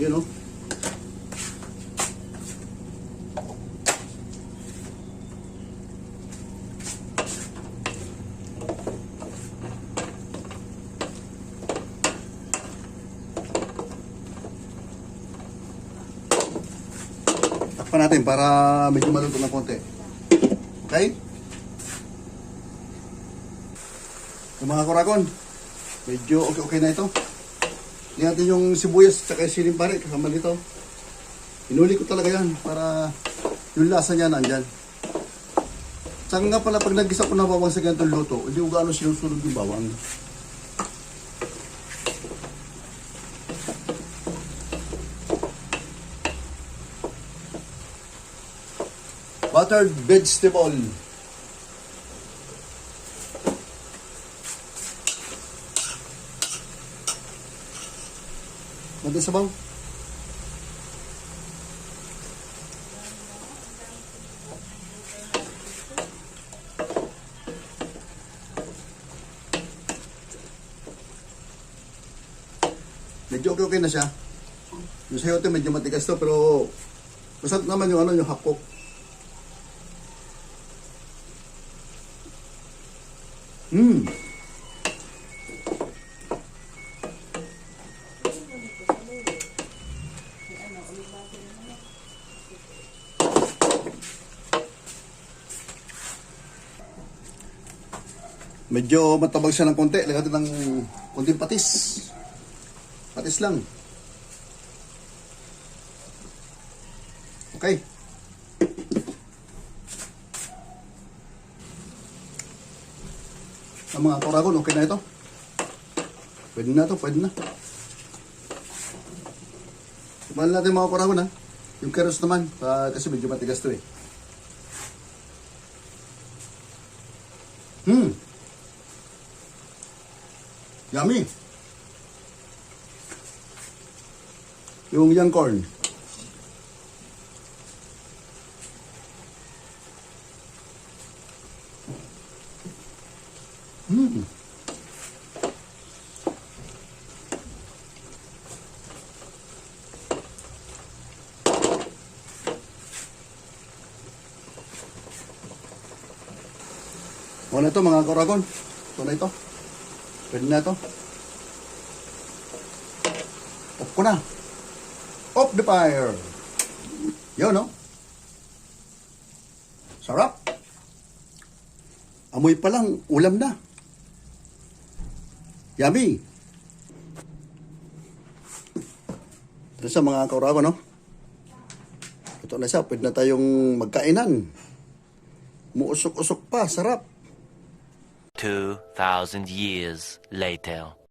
Yun, oh. Takpan natin para medyo maluto ng konti. Okay? Yung mga kurakon, medyo okay na ito. Hindi natin yung sibuyas at siling pare kasama nito. Inuli ko talaga yan para yung lasa niya nandyan. Saka nga pala pag nagisa ko na bawang sa ganitong luto, hindi ko gaano sinusunod yung bawang. Buttered vegetable. Mada sabaw. Medyo okay na siya. Yung sayote medyo matigas to pero masarap naman yung ano yung hapok. Medyo matabag siya ng konti. Lagyan natin ng konting patis. Patis lang. Okay. Ang mga kuragon, okay na ito. Pwede na ito, pwede na. Tumahan natin mga kuragon ha. Yung keros naman, kasi medyo matigas ito eh. Yummy! Yung young corn. Wala ito mga kuragon. Ito na ito. Pwede na ito. Off ko na. Off the fire. Yun, no? Sarap. Amoy pa lang, ulam na. Yummy. Ito sa mga kuragon, no? Ito na siya. Pwede na tayong magkainan. Muusok-usok pa. Sarap. 2,000 years later.